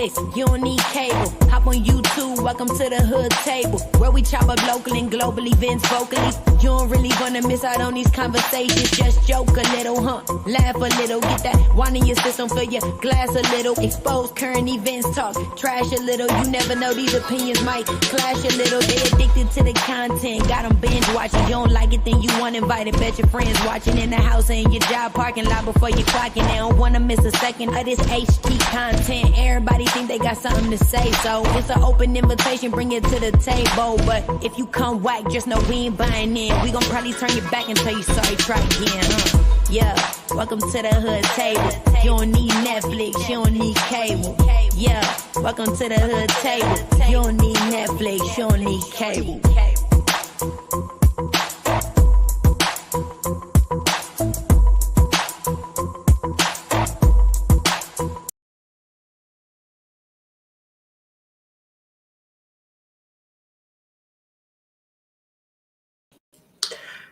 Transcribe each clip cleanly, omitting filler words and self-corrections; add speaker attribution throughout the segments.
Speaker 1: Netflix, you don't need cable. Hop on YouTube, welcome to the hood table, where we chop up local and global events vocally. You don't really wanna miss out on these conversations. Just joke a little, laugh a little, get that wine in your system, fill your glass a little, expose current events, talk trash a little. You never know, these opinions might clash a little. They addicted to the content, got them binge watching. You don't like it, then you want invited. Bet your friends watching in the house and your job parking lot before you clocking. They don't wanna miss a second of this HD content. Everybody think they got something to say, so it's an open invitation, bring it to the table. But if you come whack, just know we ain't buying in. We gon' probably turn your back and tell you sorry, try again, Yeah, welcome to the hood table. You don't need Netflix, you don't need cable. Yeah, welcome to the hood table. You don't need Netflix, you don't need cable.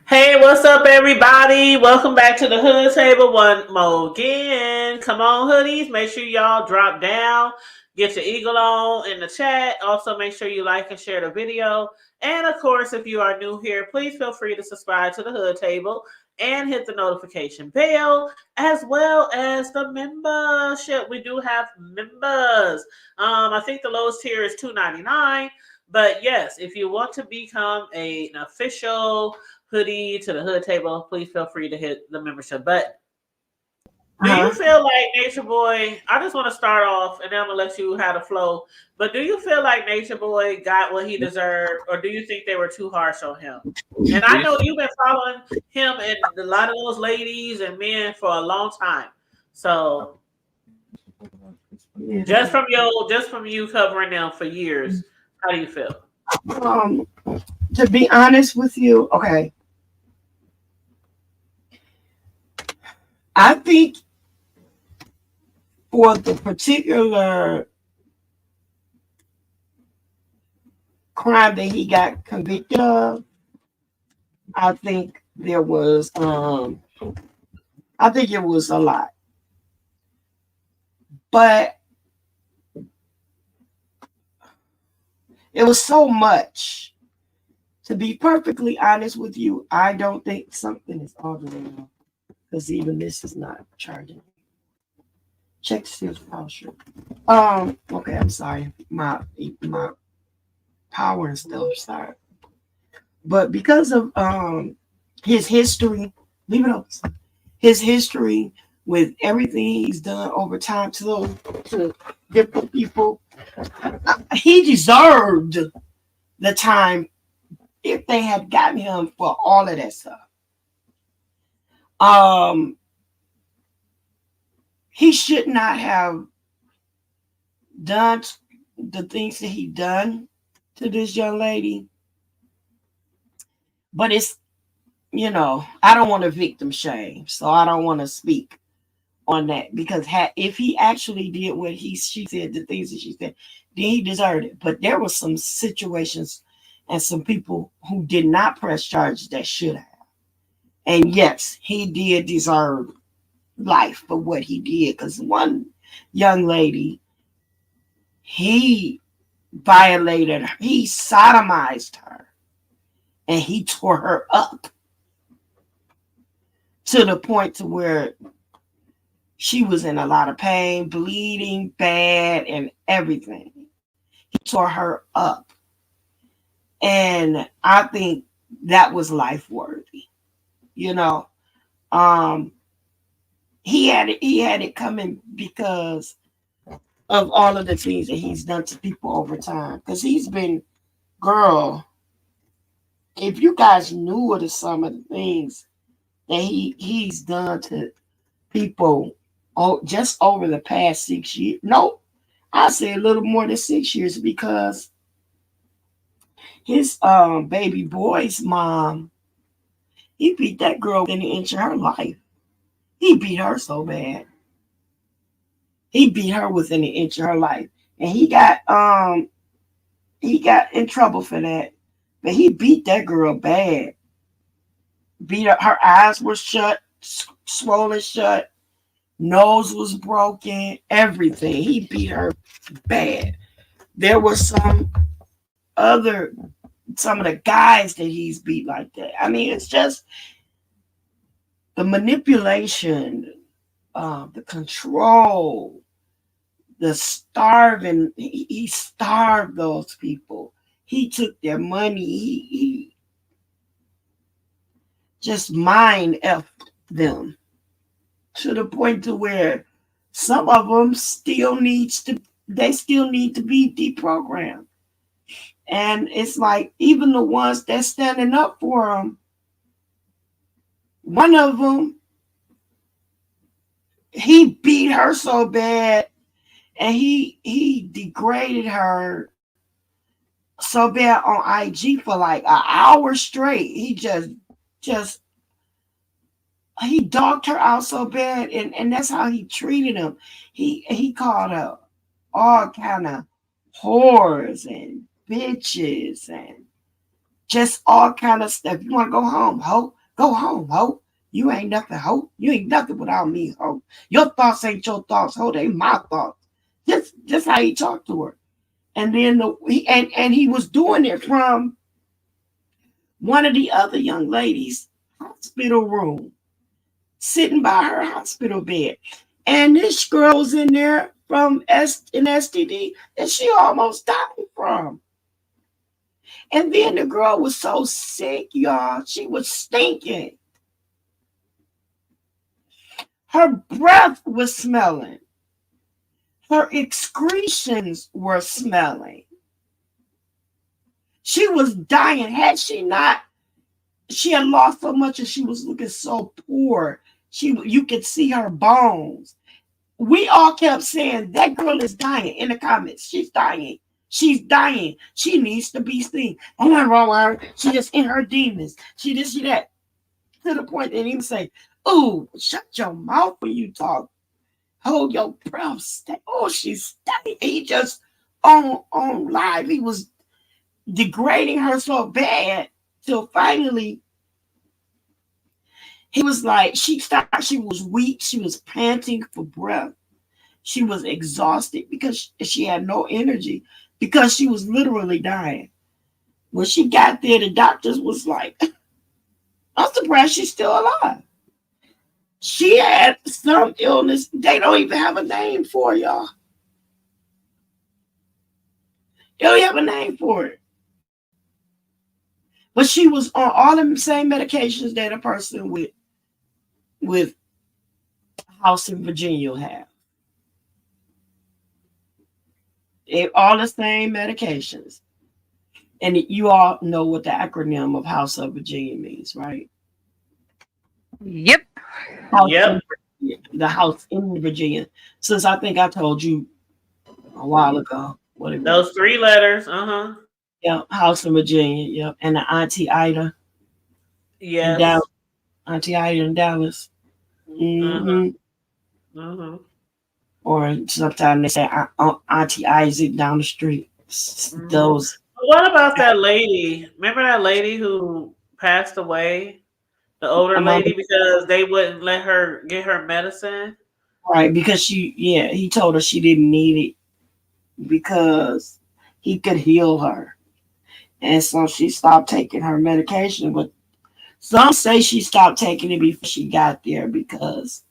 Speaker 2: Hey, what's up, everybody? Welcome back to the Hood Table one more again. Come on, hoodies. Make sure y'all drop down. Get your eagle on in the chat. Also, make sure you like and share the video. And, of course, if you are new here, please feel free to subscribe to the Hood Table and hit the notification bell, as well as the membership. We do have members. I think the lowest tier is $2.99. But, yes, if you want to become an official hoodie to the Hood Table, please feel free to hit the membership button. Do you feel like Nature Boy, I just want to start off and then I'm going to let you have the flow, but do you feel like Nature Boy got what he deserved, or do you think they were too harsh on him? And I know you've been following him and a lot of those ladies and men for a long time. So just from you covering them for years, how do you feel?
Speaker 3: To be honest with you, okay. I think for the particular crime that he got convicted of, I think there was I think it was a lot. But it was so much. To be perfectly honest with you, I don't think something is all the way off, because even this is not charging. Check this posture. Okay, I'm sorry. My power and stuff, sorry. But because of his history, leave it open. His history with everything he's done over time to different people, he deserved the time if they had gotten him for all of that stuff. He should not have done the things that he done to this young lady. But it's, I don't want to victim shame, so I don't want to speak on that, because if he actually did what she said, the things that she said, then he deserved it. But there were some situations and some people who did not press charges that should have. And yes, he did deserve life for what he did, because one young lady, he violated her, he sodomized her, and he tore her up to the point to where she was in a lot of pain, bleeding bad, and everything. He tore her up. And I think that was life worthy. He had it coming because of all of the things that he's done to people over time. Because he's been, girl, if you guys knew of some of the things that he's done to people just over the past 6 years. No, I say a little more than 6 years, because his baby boy's mom, he beat that girl within an inch of her life. He beat her so bad. He beat her within an inch of her life. And he got in trouble for that. But he beat that girl bad. Beat her eyes were shut, swollen shut. Nose was broken, everything. He beat her bad. There were other some of the guys that he's beat like that. I mean, it's just the manipulation, the control, the starving. He starved those people. He took their money. He just mind effed them to the point to where some of them still need to be deprogrammed. And it's like even the ones that's standing up for them, one of them, he beat her so bad and he degraded her so bad on IG for like an hour straight. He just he dogged her out so bad, and that's how he treated him. He called her all kind of whores and bitches and just all kind of stuff. You want to go home, ho? Go home, ho. You ain't nothing, ho. You ain't nothing without me, ho. Your thoughts ain't your thoughts, ho. They my thoughts. Just how he talked to her. And then he was doing it from one of the other young ladies' hospital room, sitting by her hospital bed. And this girl was in there from an STD that she almost died from. And then the girl was so sick, y'all. She was stinking. Her breath was smelling. Her excretions were smelling. She was dying. Had she not, she had lost so much and she was looking so poor. You could see her bones. We all kept saying that girl is dying in the comments. She's dying. She's dying. She needs to be seen. I'm not wrong with her. She just in her demons. She this, she that. To the point that he would say, "Ooh, shut your mouth when you talk. Hold your breath. Oh, she's dying." He just on live. He was degrading her so bad till finally he was like, she was weak. She was panting for breath. She was exhausted because she had no energy because she was literally dying. When she got there, the doctors was like, I'm surprised she's still alive. She had some illness. They don't even have a name for it, y'all. They don't have a name for it. But she was on all the same medications that a person with house in Virginia will have. All the same medications. And you all know what the acronym of House of Virginia means, right?
Speaker 4: Yep.
Speaker 3: The house in Virginia. Since I think I told you a while ago.
Speaker 2: Those 3 letters,
Speaker 3: Yeah, House in Virginia, yep. And the Auntie Ida.
Speaker 2: Yes.
Speaker 3: Auntie Ida in Dallas. Or sometimes they say Auntie Isaac down the street. Those.
Speaker 2: What about that lady? Remember that lady who passed away? The older lady, because they wouldn't let her get her medicine?
Speaker 3: Right, because he told her she didn't need it because he could heal her. And so she stopped taking her medication. But some say she stopped taking it before she got there because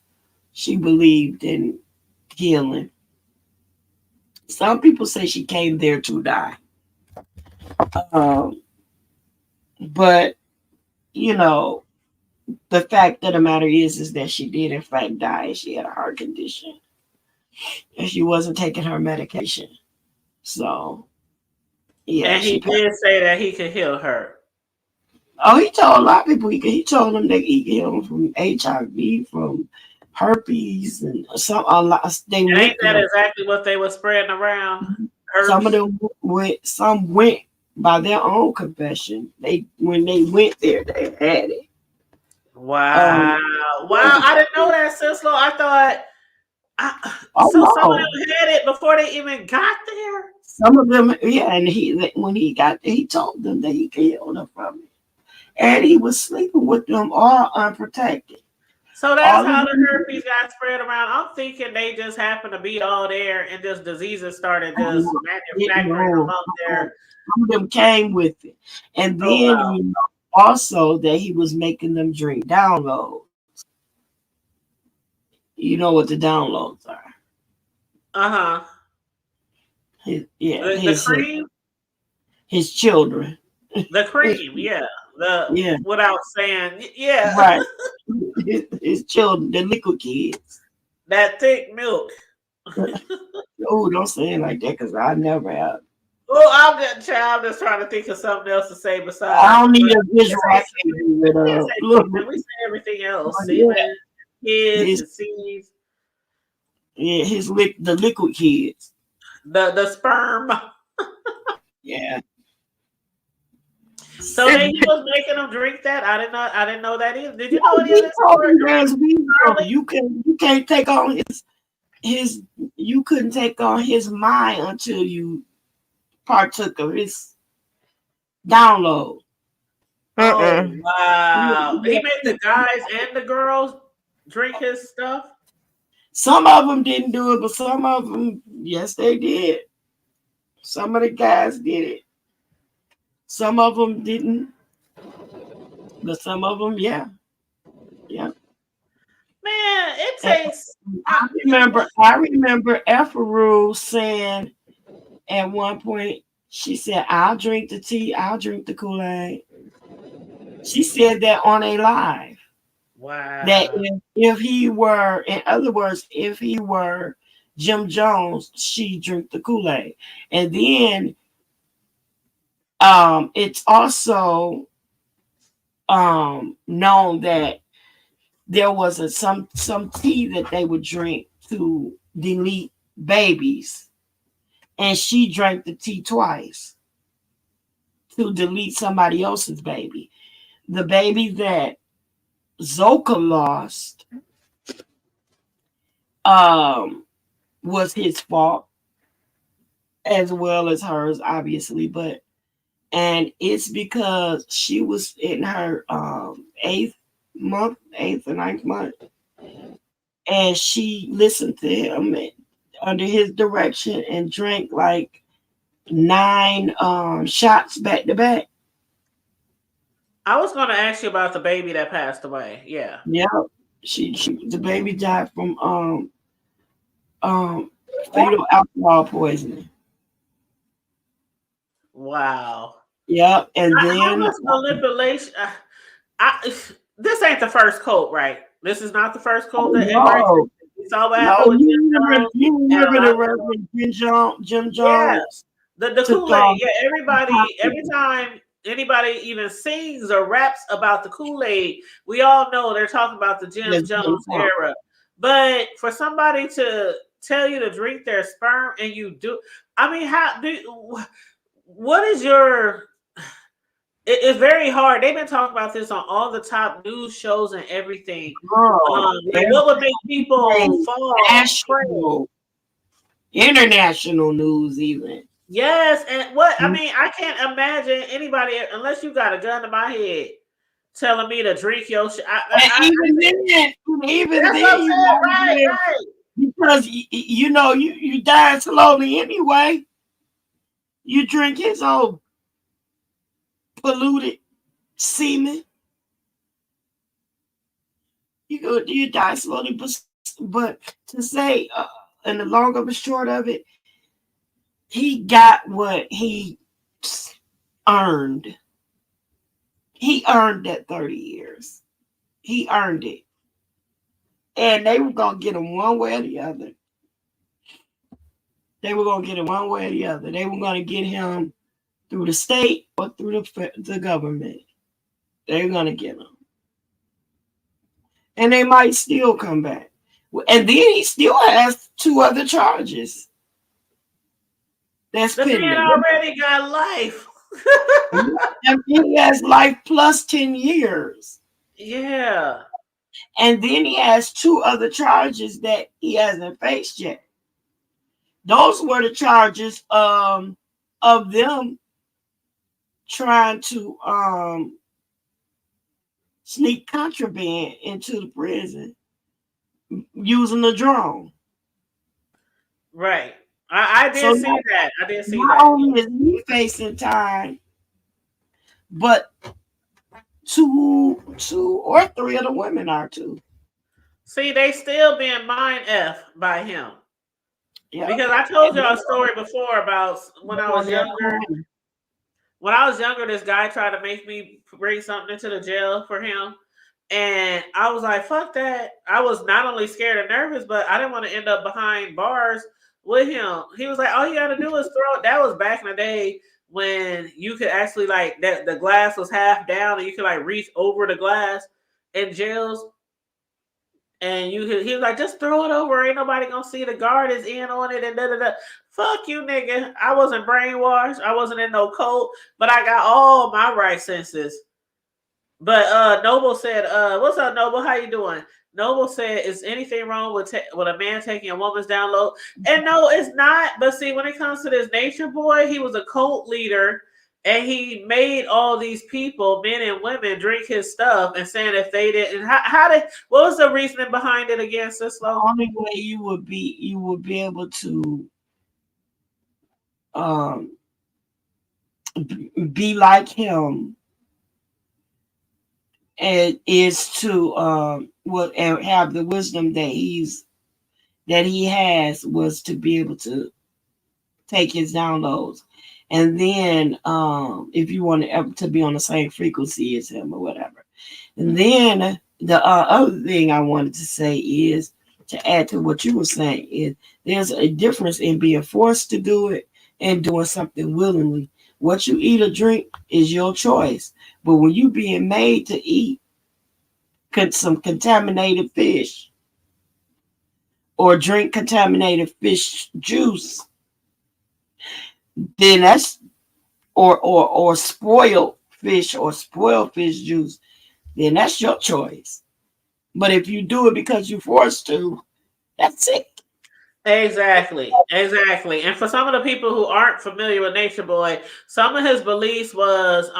Speaker 3: she believed in healing. Some people say she came there to die. But, the fact of the matter is that she did in fact die. She had a heart condition. And she wasn't taking her medication. So, yeah.
Speaker 2: And he did say that he could heal her.
Speaker 3: Oh, he told a lot of people he told them that he could heal them from HIV, from herpes, and some a lot.
Speaker 2: Ain't that exactly what they were spreading around? Herbs?
Speaker 3: Some of them went by their own confession. When they went there, they had it.
Speaker 2: Wow! Wow! I didn't know that, Cislo. I thought. Some of them had it before they even got there.
Speaker 3: Some of them, yeah, and when he got there, he told them that he could heal them from it, and he was sleeping with them all unprotected.
Speaker 2: So that's
Speaker 3: All
Speaker 2: how
Speaker 3: of
Speaker 2: the herpes got spread around. I'm thinking they just happened to be all there, and just diseases started just
Speaker 3: them didn't
Speaker 2: manufacturing
Speaker 3: know.
Speaker 2: among their.
Speaker 3: Some of them came with it. And
Speaker 2: Oh
Speaker 3: then
Speaker 2: wow.
Speaker 3: also that he was making them drink downloads. You know what the downloads are.
Speaker 2: Uh huh.
Speaker 3: Yeah,
Speaker 2: The cream.
Speaker 3: his children.
Speaker 2: The cream. Yeah. The
Speaker 3: Yeah,
Speaker 2: without saying. Yeah.
Speaker 3: right. His children, the liquid kids.
Speaker 2: That thick milk.
Speaker 3: Oh, don't say it like that because I never have.
Speaker 2: Oh, I'm just child. I'm just trying to think of something else to say
Speaker 3: I
Speaker 2: besides.
Speaker 3: don't need
Speaker 2: But
Speaker 3: a
Speaker 2: we
Speaker 3: visual. I
Speaker 2: say
Speaker 3: can't do it.
Speaker 2: we say
Speaker 3: Look,
Speaker 2: semen. We say everything else.
Speaker 3: yeah,
Speaker 2: Semen, kids,
Speaker 3: his
Speaker 2: and seeds.
Speaker 3: the liquid kids.
Speaker 2: The sperm.
Speaker 3: Yeah.
Speaker 2: So then he was making them drink that. I didn't know that either. Did you know any of
Speaker 3: He
Speaker 2: this
Speaker 3: told
Speaker 2: story,
Speaker 3: me there's video.
Speaker 2: Charlie?
Speaker 3: You can't take on his you couldn't take on his mind until you partook of his download.
Speaker 2: Oh
Speaker 4: Mm-mm.
Speaker 2: wow! He made the guys and the girls drink his stuff.
Speaker 3: Some of them didn't do it, but some of them, yes, they did. Some of the guys did it. Some of them didn't, but some of them, yeah, yeah.
Speaker 2: Man, it
Speaker 3: And
Speaker 2: takes. I,
Speaker 3: I remember Efferu saying at one point, she said, "I'll drink the tea, I'll drink the Kool-Aid." She said that on a live. That
Speaker 2: wow.
Speaker 3: if he were, in other words, if he were Jim Jones, she drink the Kool-Aid. And then it's also known that there was some tea that they would drink to delete babies, and she drank the tea twice to delete somebody else's baby. The baby that Zoka lost um, was his fault as well as hers, obviously, and it's because she was in her eighth or ninth month, and she listened to him under his direction and drank like 9 shots back to back.
Speaker 2: I was going to ask you about the baby that passed away. Yeah.
Speaker 3: Yeah, she the baby died from um fatal alcohol poisoning.
Speaker 2: Wow.
Speaker 3: Yeah, and
Speaker 2: How
Speaker 3: then
Speaker 2: much manipulation? This ain't the first cult, right? This is not the first cult that ever existed.
Speaker 3: no,
Speaker 2: We saw what
Speaker 3: no,
Speaker 2: happened with Jim Jones
Speaker 3: you
Speaker 2: and a
Speaker 3: remember
Speaker 2: lot
Speaker 3: the
Speaker 2: of
Speaker 3: Reverend Jim
Speaker 2: yeah.
Speaker 3: Jones
Speaker 2: The
Speaker 3: took
Speaker 2: Kool Aid. Yeah,
Speaker 3: uh,
Speaker 2: every time anybody even sings or raps about the Kool Aid, we all know they're talking about the Jim Jones era. But for somebody to tell you to drink their sperm and you do, I mean, what is your it's very hard. They've been talking about this on all the top news shows and everything. Like what would make people fall prey?
Speaker 3: national, international news even.
Speaker 2: Yes, and what I mean, I can't imagine anybody unless you got a gun to my head telling me to drink your shit.
Speaker 3: And even
Speaker 2: That's
Speaker 3: then,
Speaker 2: what I'm
Speaker 3: you
Speaker 2: saying.
Speaker 3: won't
Speaker 2: Right,
Speaker 3: live
Speaker 2: right.
Speaker 3: because you know you die slowly anyway. You drink his old polluted semen. You die slowly, but to say and the long of the short of it, he got what he earned. He earned that 30 years. He earned it. And they were going to get him one way or the other. They were going to get him one way or the other. They were going to get him through the state or through the government. They were going to get him. And they might still come back. And then he still has 2 other charges. That's
Speaker 2: The man
Speaker 3: pending.
Speaker 2: already got life.
Speaker 3: And he has life plus 10 years.
Speaker 2: Yeah.
Speaker 3: And then he has 2 other charges that he hasn't faced yet. Those were the charges of them trying to sneak contraband into the prison using a drone.
Speaker 2: Right. I
Speaker 3: So
Speaker 2: did see that. I did see
Speaker 3: not
Speaker 2: that.
Speaker 3: only is he facing time, but two or three of the women are too.
Speaker 2: See, they still being mind F by him.
Speaker 3: Yeah.
Speaker 2: Because I told y'all a story before about when I was
Speaker 3: They're
Speaker 2: younger. When I was younger, this guy tried to make me bring something into the jail for him. And I was like, fuck that. I was not only scared and nervous, but I didn't want to end up behind bars with him. He was like, all you got to do is throw it. That was back in the day when you could actually, like, that the glass was half down and you could, like, reach over the glass in jails. And he was like, just throw it over. Ain't nobody gonna see the guard is in on it and da da da. Fuck you, nigga. I wasn't brainwashed. I wasn't in no cult, but I got all my right senses. But Noble said, what's up, Noble? How you doing? Noble said, is anything wrong with a man taking a woman's download? And no, it's not. But see, when it comes to this Nature Boy, he was a cult leader. And he made all these people, men and women, drink his stuff and saying if they didn't, what was the reasoning behind it again, Sislo?
Speaker 3: The only way you would be able to be like him and is to and have the wisdom that he has was to be able to take his downloads. And then if you want to be on the same frequency as him or whatever. And then the other thing I wanted to say is, to add to what you were saying, is there's a difference in being forced to do it and doing something willingly. What you eat or drink is your choice. But when you being made to eat some contaminated fish or drink contaminated fish juice, then that's or spoiled fish or spoiled fish juice, then that's your choice. But if you do it because you're forced to, that's it.
Speaker 2: Exactly. And for some of the people who aren't familiar with Nature Boy, some of his beliefs was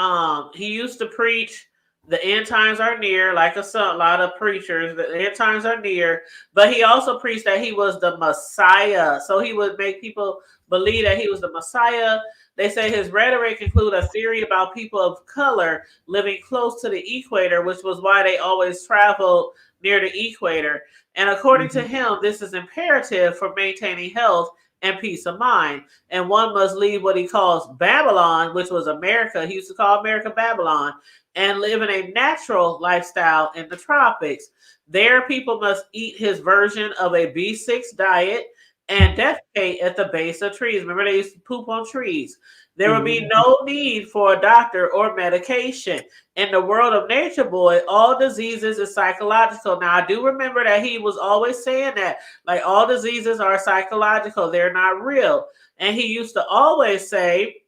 Speaker 2: he used to preach the end times are near, like a lot of preachers, the end times are near, but he also preached that he was the Messiah. So he would make people believe that he was the Messiah. They say his rhetoric included a theory about people of color living close to the equator, which was why they always traveled near the equator. And according to him, this is imperative for maintaining health and peace of mind. And one must leave what he calls Babylon, which was America. He used to call America Babylon, and live in a natural lifestyle in the tropics. There, people must eat his version of a B6 diet and defecate at the base of trees. Remember, they used to poop on trees. There would be no need for a doctor or medication. In the world of Nature Boy, all diseases is psychological. Now, I do remember that he was always saying that, like, all diseases are psychological. They're not real. And he used to always say,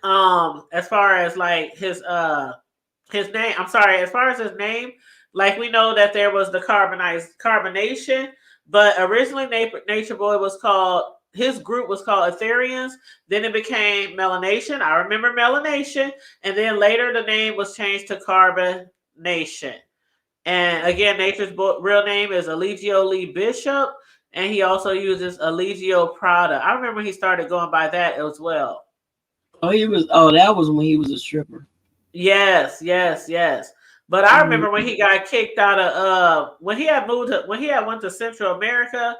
Speaker 2: as far as like his name, as far as his name, like, we know that there was the carbonation, but originally Nature Boy was called, his group was called Etherians. Then it became Melanation. I remember Melanation. And then later the name was changed to Carbonation. And again, Nature's real name is Eligio Lee Bishop. And he also uses Eligio Prada. I remember he started going by that as well.
Speaker 3: That was when he was a stripper.
Speaker 2: Yes. But I remember when he got kicked out of when he had went to Central America,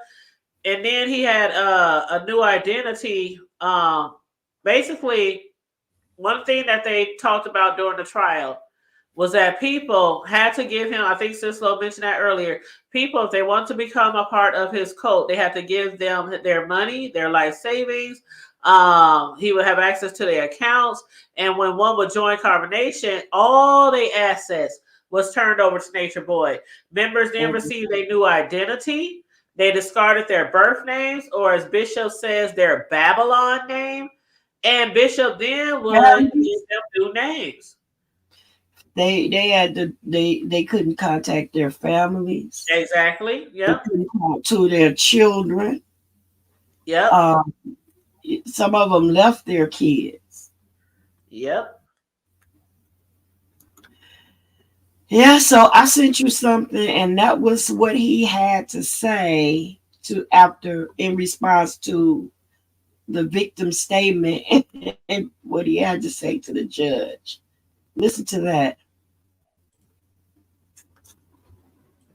Speaker 2: and then he had a new identity. Basically, one thing that they talked about during the trial was that people had to give him, I think Sislo mentioned that earlier, people, if they want to become a part of his cult, they had to give them their money, their life savings. He would have access to their accounts. And when one would join Carbonation, all their assets was turned over to Nature Boy. Members then received a new identity. They discarded their birth names, or as Bishop says, their Babylon name. And Bishop then would give them new names.
Speaker 3: They couldn't contact their families.
Speaker 2: Exactly. Yep.
Speaker 3: They couldn't talk to their children.
Speaker 2: Yep.
Speaker 3: Some of them left their kids.
Speaker 2: Yep.
Speaker 3: Yeah, so I sent you something, and that was what he had to say to after in response to the victim's statement and what he had to say to the judge. Listen to that.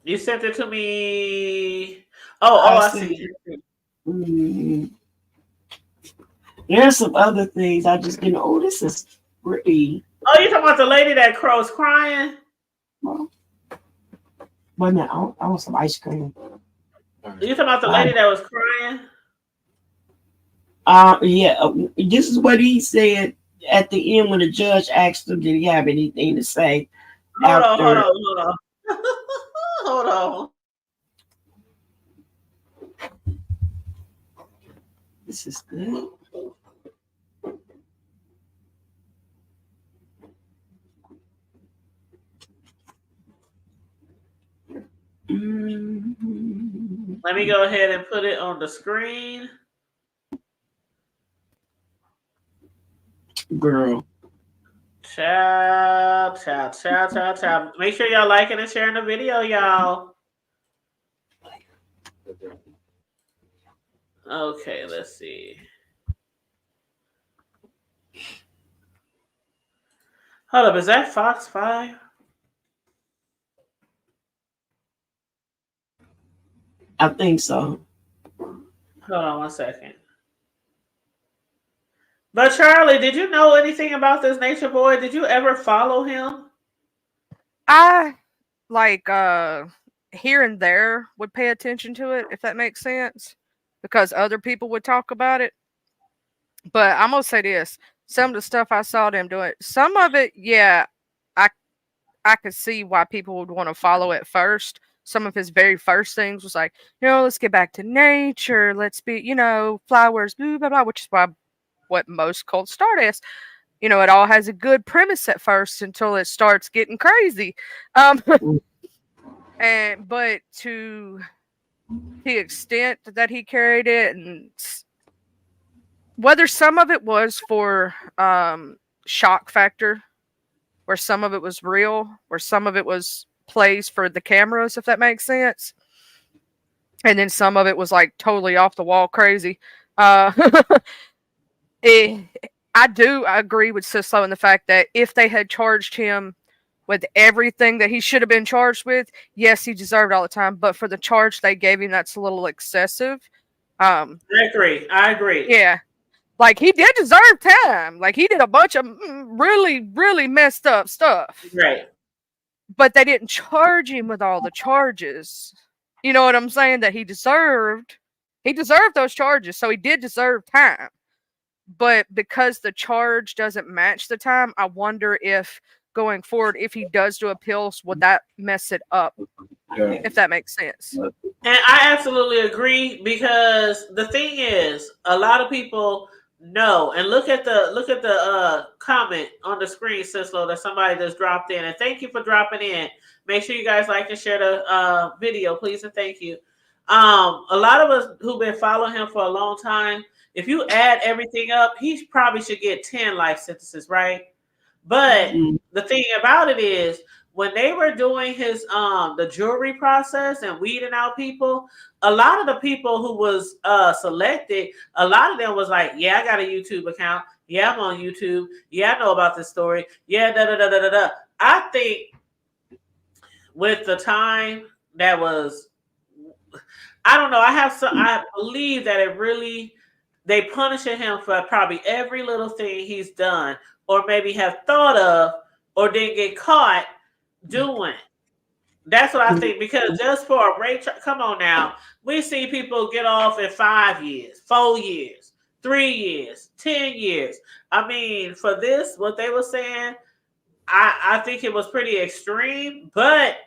Speaker 2: You sent it to me.
Speaker 3: I
Speaker 2: I
Speaker 3: sent
Speaker 2: see.
Speaker 3: it. Mhm. There's some other things I just didn't. Oh, this is pretty.
Speaker 2: Oh, you talking about the lady that crows crying?
Speaker 3: Well, wait a minute. I want some ice cream.
Speaker 2: You talking about the lady that was crying?
Speaker 3: Yeah. This is what he said at the end when the judge asked him, did he have anything to say
Speaker 2: Hold on, hold
Speaker 3: after?
Speaker 2: on, hold on. Hold on.
Speaker 3: This is good. Mhm.
Speaker 2: Let me go ahead and put it on the screen.
Speaker 3: Girl.
Speaker 2: Ciao, ciao, ciao, ciao, ciao. Make sure y'all liking and sharing the video, y'all. Okay, let's see. Hold up, is that Fox 5?
Speaker 3: I think so.
Speaker 2: Hold on one second. But Charlie, did you know anything about this nature boy? Did you ever follow him?
Speaker 4: I like here and there would pay attention to it, if that makes sense, because other people would talk about it. But I'm gonna say this: some of the stuff I saw them doing, some of it, yeah, I I could see why people would want to follow it first. Some of his very first things was like, let's get back to nature, let's be, flowers, blah blah blah, which is why what most cults start as. It all has a good premise at first until it starts getting crazy. Um, but to the extent that he carried it, and whether some of it was for shock factor, where some of it was real, where some of it was plays for the cameras, if that makes sense, and then some of it was like totally off the wall crazy. Uh, it, I do agree with Sislo in the fact that if they had charged him with everything that he should have been charged with, yes, he deserved all the time. But for the charge they gave him, that's a little excessive.
Speaker 2: I agree. I agree.
Speaker 4: Yeah, like he did deserve time. Like he did a bunch of really, really messed up stuff,
Speaker 2: Right.
Speaker 4: but they didn't charge him with all the charges. You know what I'm saying? That he deserved. He deserved those charges, so he did deserve time. But because the charge doesn't match the time, I wonder if going forward, if he does do appeals, would that mess it up?
Speaker 3: Yeah.
Speaker 4: If that makes sense.
Speaker 2: And I absolutely agree because the thing is, a lot of people know. And look at the comment on the screen, Sislo, that somebody just dropped in. And thank you for dropping in. Make sure you guys like and share the video, please, and thank you. A lot of us who've been following him for a long time, if you add everything up, he probably should get 10 life sentences, right? But
Speaker 3: Mhm.
Speaker 2: the thing about it is, when they were doing his the jury process and weeding out people, a lot of the people who was selected, a lot of them was like, yeah, I got a YouTube account. Yeah, I'm on YouTube. Yeah, I know about this story. Yeah, da da da da da da. I think with the time that was, I don't know. I believe that it really, they punishing him for probably every little thing he's done, or maybe have thought of, or didn't get caught doing. That's what I think. Because just for a rape, come on now, we see people get off in 5 years, 4 years, 3 years, 10 years. I mean, for this, what they were saying, I think it was pretty extreme, but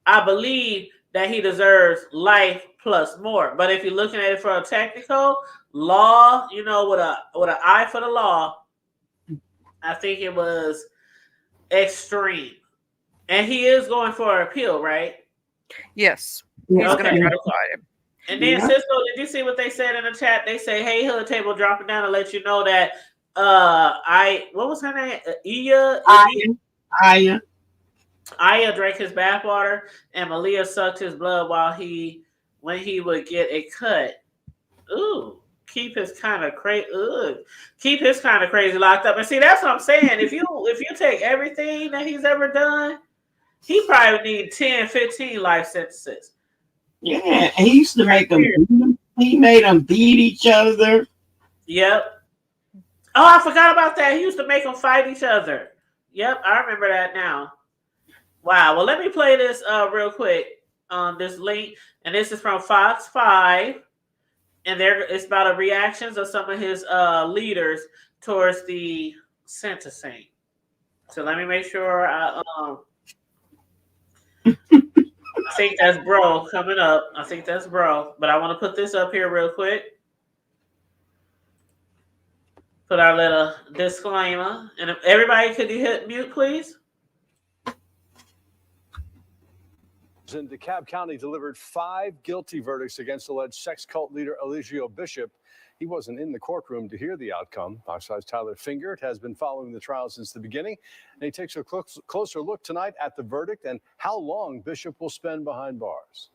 Speaker 2: I believe that he deserves life plus more. But if you're looking at it for a technical law, with an eye for the law, I think it was extreme. And he is going for an appeal, right?
Speaker 4: Yes,
Speaker 3: Yeah.
Speaker 4: he's going to
Speaker 2: Okay.
Speaker 4: try to fight him.
Speaker 2: And then
Speaker 3: Yeah.
Speaker 2: Cisco, did you see what they said in the chat? They say, "Hey, Hood Table, dropping down to let you know that what was her name?
Speaker 3: Aya. Aya.
Speaker 2: Aya drank his bathwater, and Malia sucked his blood when he would get a cut. Ooh, keep his kind of crazy locked up. And see, that's what I'm saying. If you take everything that he's ever done, he probably need 10, 15 life sentences.
Speaker 3: Yeah, he used to
Speaker 2: Right
Speaker 3: make them.
Speaker 2: there.
Speaker 3: He made them beat each other.
Speaker 2: Yep. Oh, I forgot about that. He used to make them fight each other. Yep, I remember that now. Wow. Well, let me play this real quick. This link, and this is from Fox 5, and there it's about the reactions of some of his leaders towards the sentencing. So let me make sure I think that's bro coming up. I think that's bro, but I want to put this up here real quick. Put our little disclaimer, and if everybody could you hit mute, please.
Speaker 5: In DeKalb County delivered 5 guilty verdicts against alleged sex cult leader Eligio Bishop. He wasn't in the courtroom to hear the outcome. Fox 5's Tyler Fingert has been following the trial since the beginning, and he takes a closer look tonight at the verdict and how long Bishop will spend behind bars.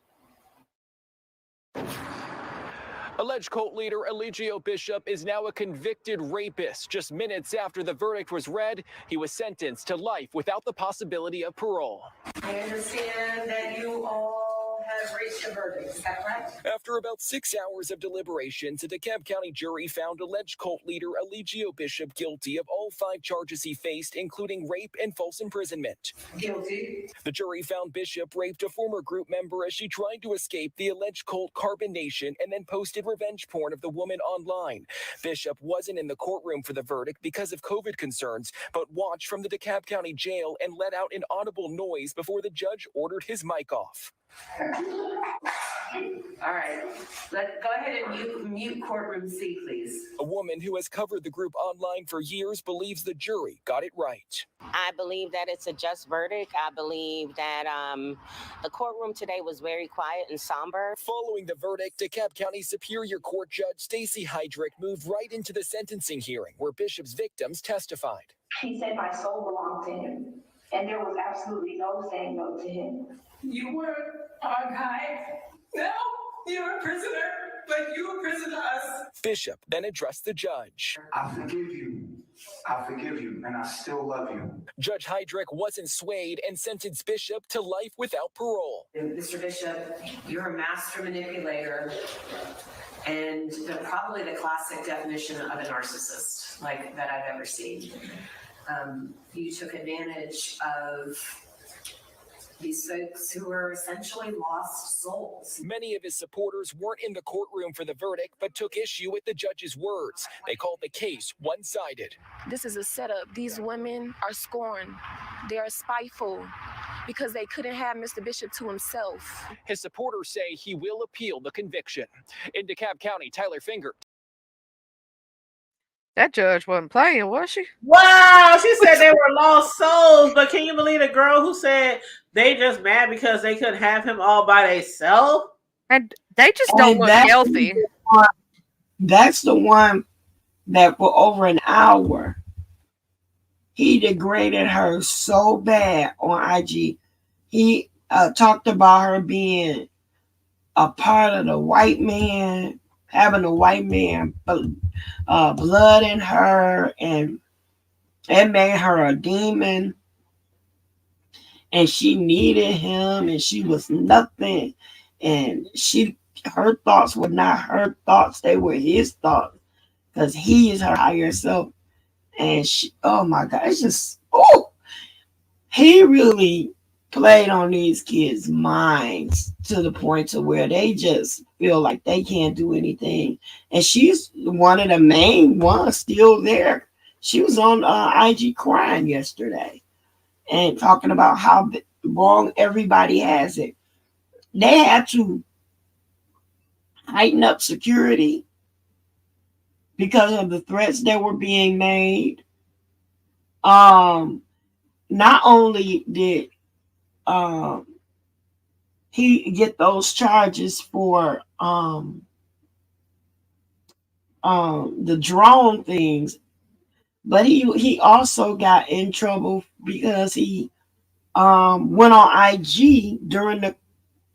Speaker 6: Alleged cult leader Eligio Bishop is now a convicted rapist. Just minutes after the verdict was read, he was sentenced to life without the possibility of parole.
Speaker 7: I understand that you all have reached a verdict. Is that correct?
Speaker 6: After about 6 hours of deliberations, a DeKalb County jury found alleged cult leader Eligio Bishop guilty of all 5 charges he faced, including rape and false imprisonment.
Speaker 7: Guilty.
Speaker 6: The jury found Bishop raped a former group member as she tried to escape the alleged cult Carbon Nation and then posted revenge porn of the woman online. Bishop wasn't in the courtroom for the verdict because of COVID concerns, but watched from the DeKalb County jail and let out an audible noise before the judge ordered his mic off.
Speaker 7: All right. Go ahead and mute courtroom C, please.
Speaker 6: A woman who has covered the group online for years believes the jury got it right.
Speaker 8: I believe that it's a just verdict. I believe that the courtroom today was very quiet and somber.
Speaker 6: Following the verdict, DeKalb County Superior Court Judge Stacey Heydrich moved right into the sentencing hearing where Bishop's victims testified.
Speaker 9: He said my soul belonged to him, and there was absolutely no saying no to him.
Speaker 7: You were our guide. Now you're a prisoner, but you imprisoned us.
Speaker 6: Bishop then addressed the judge.
Speaker 10: I forgive you, and I still love you.
Speaker 6: Judge Heydrich wasn't swayed and sentenced Bishop to life without parole.
Speaker 7: Mr. Bishop, you're a master manipulator, and probably the classic definition of a narcissist, like that I've ever seen. You took advantage of these folks who are essentially lost souls.
Speaker 6: Many of his supporters weren't in the courtroom for the verdict, but took issue with the judge's words. They called the case one-sided.
Speaker 11: This is a setup. These women are scorned. They are spiteful because they couldn't have Mr. Bishop to himself.
Speaker 6: His supporters say he will appeal the conviction. In DeKalb County, Tyler Fingert.
Speaker 4: That judge wasn't playing, was she?
Speaker 2: Wow, she said they were lost souls, but can you believe the girl who said they just mad because they couldn't have him all by themselves?
Speaker 4: And they just don't look healthy.
Speaker 3: That's the one that for over an hour, he degraded her so bad on IG. He talked about her being a part of the white man, having a white man blood in her, and it made her a demon, and she needed him, and she was nothing, and her thoughts were not her thoughts, they were his thoughts, because he is her higher self. And oh my God, it's just, he really played on these kids' minds to the point to where they just feel like they can't do anything. And she's one of the main ones still there. She was on IG crying yesterday and talking about how wrong everybody has it. They had to heighten up security because of the threats that were being made. Not only did he get those charges for the drone things, but he also got in trouble because he went on IG during the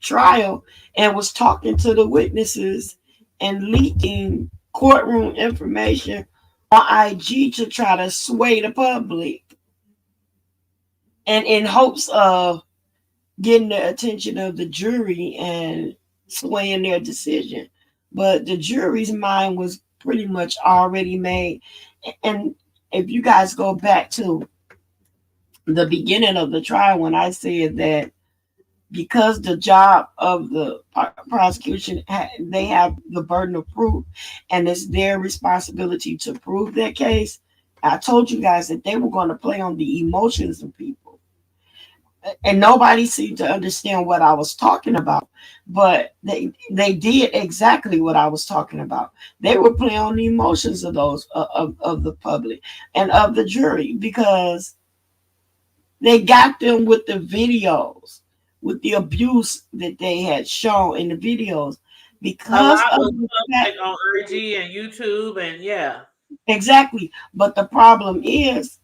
Speaker 3: trial and was talking to the witnesses and leaking courtroom information on IG to try to sway the public and in hopes of getting the attention of the jury and swaying their decision. But the jury's mind was pretty much already made. And if you guys go back to the beginning of the trial, when I said that because the job of the prosecution, they have the burden of proof and it's their responsibility to prove their case, I told you guys that they were going to play on the emotions of people. And nobody seemed to understand what I was talking about, but they did exactly what I was talking about. They were playing on the emotions of those of the public and of the jury, because they got them with the videos, with the abuse that they had shown in the videos,
Speaker 2: A
Speaker 3: because
Speaker 2: lot
Speaker 3: of
Speaker 2: was
Speaker 3: the
Speaker 2: public
Speaker 3: fact.
Speaker 2: on IG and YouTube, and yeah.
Speaker 3: Exactly. But the problem is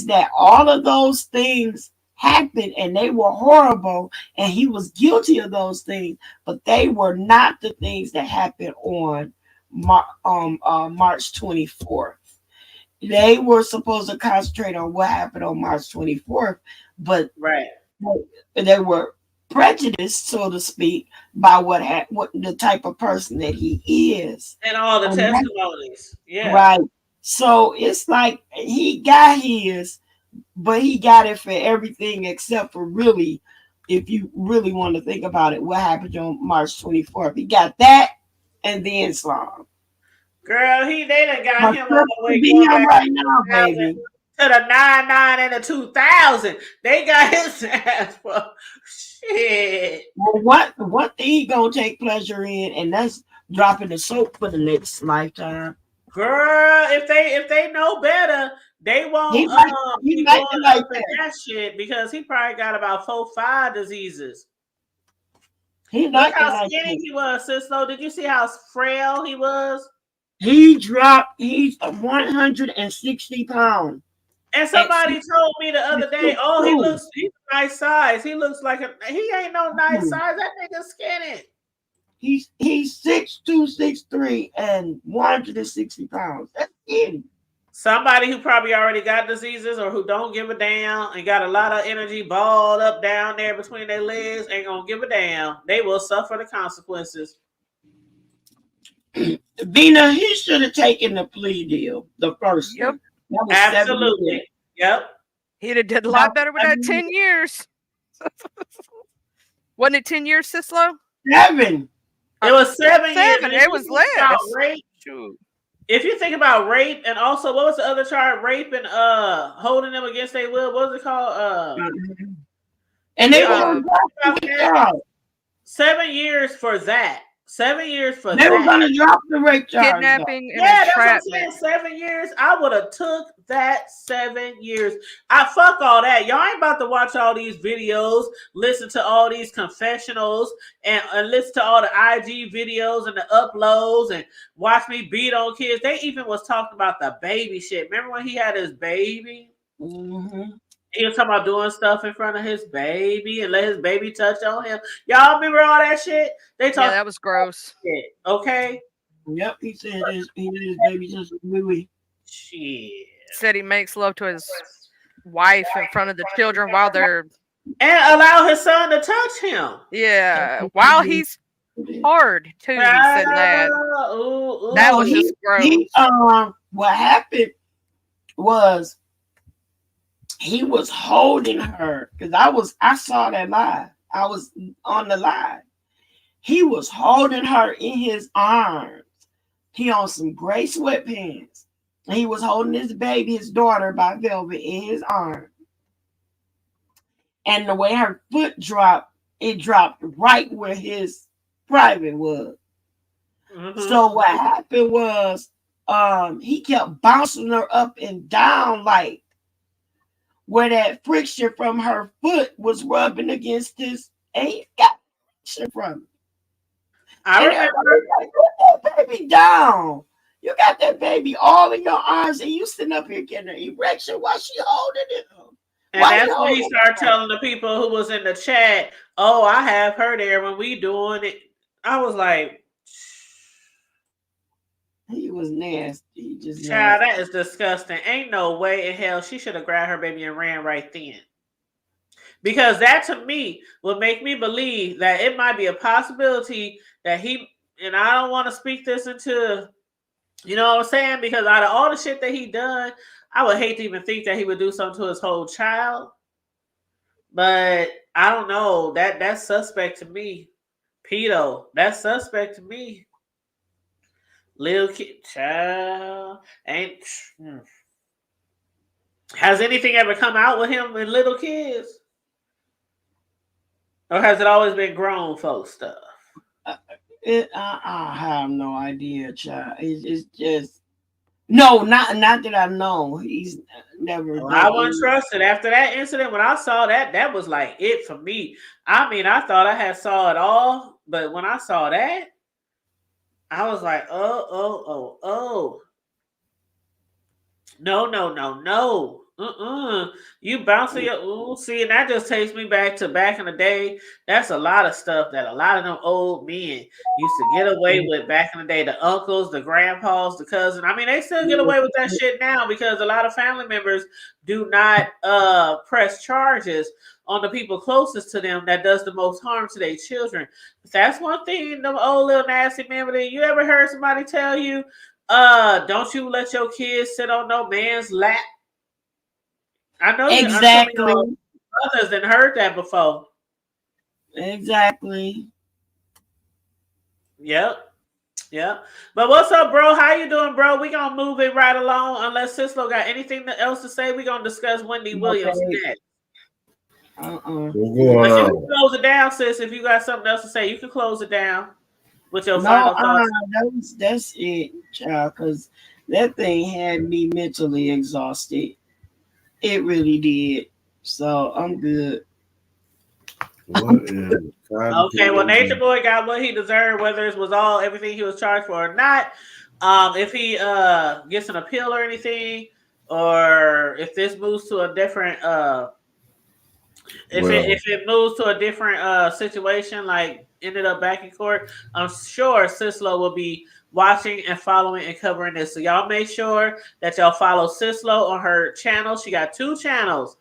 Speaker 3: that all of those things happened and they were horrible, and he was guilty of those things, but they were not the things that happened on March 24th. They were supposed to concentrate on what happened on March 24th, but
Speaker 2: Right.
Speaker 3: they were prejudiced, so to speak, by what the type of person that he is.
Speaker 2: And all the
Speaker 3: And that's
Speaker 2: testimonies. Yeah.
Speaker 3: right. So it's like he got his, but he got it for everything except for, really, if you really want to think about it, what happened on March 24th. He got that and then some.
Speaker 2: Girl, they done got
Speaker 3: But
Speaker 2: him all
Speaker 3: to
Speaker 2: the way
Speaker 3: be
Speaker 2: going
Speaker 3: him
Speaker 2: back to
Speaker 3: right now,
Speaker 2: 2000
Speaker 3: baby.
Speaker 2: to the 99 and the 2000. They got his ass for shit.
Speaker 3: Well, what thing he gonna take pleasure in, and that's dropping the soap for the next lifetime.
Speaker 2: Girl, if they know better, they
Speaker 3: He
Speaker 2: won't
Speaker 3: like he
Speaker 2: be
Speaker 3: like
Speaker 2: going
Speaker 3: it like
Speaker 2: up in
Speaker 3: that.
Speaker 2: that shit, because he probably got about 4, 5 diseases.
Speaker 3: He
Speaker 2: Look
Speaker 3: like it
Speaker 2: how
Speaker 3: like
Speaker 2: skinny
Speaker 3: that.
Speaker 2: he was, Cislo. Did you see how frail he was?
Speaker 3: He's 160 pounds
Speaker 2: And
Speaker 3: at
Speaker 2: somebody told me the other day, oh, he's a nice size. He looks like he ain't no nice
Speaker 3: 6'2".
Speaker 2: size. That nigga skinny.
Speaker 3: He's 6'2", 6'3", and 160 pounds. That's skinny.
Speaker 2: Somebody who probably already got diseases or who don't give a damn and got a lot of energy balled up down there between their legs ain't gonna give a damn. They will suffer the consequences.
Speaker 3: Bina, he should have taken the plea deal, the first
Speaker 4: Yep.
Speaker 3: one. That was 7 years.
Speaker 2: Absolutely. Yep.
Speaker 4: He'd have did a lot better with that 10 years. Wasn't it 10 years, Sislo?
Speaker 3: 7.
Speaker 2: It was 7 years.
Speaker 4: 7. It was less.
Speaker 2: Rape,
Speaker 4: Shoot.
Speaker 2: if you think about rape, and also what was the other charge? Rape and holding them against their will. What was it called?
Speaker 3: And they were gonna
Speaker 2: 7 years for that. 7 years for
Speaker 3: they
Speaker 2: that.
Speaker 3: were gonna drop the rape charge.
Speaker 4: Kidnapping and
Speaker 2: Yeah, that's what I'm
Speaker 4: entrapment.
Speaker 2: saying. 7 years. I would have took that 7 years. I fuck all that. Y'all ain't about to watch all these videos, listen to all these confessionals, and listen to all the IG videos and the uploads, and watch me beat on kids. They even was talking about the baby shit. Remember when he had his baby?
Speaker 3: Mm-hmm.
Speaker 2: He was talking about doing stuff in front of his baby and let his baby touch on him. Y'all remember all that shit? They talked.
Speaker 4: Yeah, that was gross.
Speaker 2: Shit, okay.
Speaker 3: Yep, he said his baby just really.
Speaker 2: Shit.
Speaker 4: Said he makes love to his wife in front of the children while they're
Speaker 2: and allow his son to touch him.
Speaker 4: Yeah, while he's hard too. He said that. That was just gross.
Speaker 3: What happened was he was holding her, because I saw that live. I was on the live. He was holding her in his arms. He on some gray sweatpants. And he was holding his baby, his daughter by Velvet, in his arms. And the way her foot dropped, it dropped right where his private was. Mm-hmm. So what happened was he kept bouncing her up and down, like where that friction from her foot was rubbing against his, and he got friction from it. I remember, like, put that baby down. You got that baby all in your arms, and you sitting up here getting an erection while she holding him.
Speaker 2: And
Speaker 3: Why
Speaker 2: that's when
Speaker 3: y'all?
Speaker 2: he started telling the people who was in the chat, "Oh, I have her there when we doing it." I was like,
Speaker 3: He was nasty. He just
Speaker 2: "Child,
Speaker 3: nasty.
Speaker 2: that is disgusting. Ain't no way in hell she should have grabbed her baby and ran right then." Because that to me would make me believe that it might be a possibility that he, and I don't want to speak this into, you know what I'm saying? Because out of all the shit that he done, I would hate to even think that he would do something to his whole child. But I don't know. That's suspect to me. Pedo, that's suspect to me. Little kid, child, ain't. Has anything ever come out with him and little kids, or has it always been grown folks stuff?
Speaker 3: I have no idea, child. It's just no, not that I know. He's never
Speaker 2: Well,
Speaker 3: done
Speaker 2: I wasn't
Speaker 3: any.
Speaker 2: trusted after that incident. When I saw that, that was like it for me. I mean, I thought I had saw it all, but when I saw that, I was like, oh. No. You bouncing your see, and that just takes me back to back in the day. That's a lot of stuff that a lot of them old men used to get away with back in the day. The uncles, the grandpas, the cousins. I mean, they still get away with that shit now because a lot of family members do not press charges on the people closest to them that does the most harm to their children. But that's one thing, them old little nasty men. You ever heard somebody tell you, don't you let your kids sit on no man's lap? I know you. Some of your
Speaker 3: Exactly.
Speaker 2: brothers that heard that before.
Speaker 3: Exactly.
Speaker 2: Yep. But what's up, bro? How you doing, bro? We gonna move it right along. Unless Cislo got anything else to say, we gonna discuss Wendy Williams
Speaker 3: Okay.
Speaker 2: next.
Speaker 12: What's
Speaker 2: But
Speaker 12: going
Speaker 2: you can
Speaker 12: on?
Speaker 2: close it down, sis. If you got something else to say, you can close it down with your
Speaker 3: No,
Speaker 2: final thoughts.
Speaker 3: that's it, child. Because that thing had me mentally exhausted. It really did. So I'm good.
Speaker 12: What is
Speaker 2: Okay, well, Nature Boy got what he deserved, whether it was all everything he was charged for or not. If he gets an appeal or anything, or if this moves to a different if it moves to a different situation, like ended up back in court, I'm sure Sislo will be watching and following and covering this. So y'all make sure that y'all follow Sislo on her channel. She got 2 channels.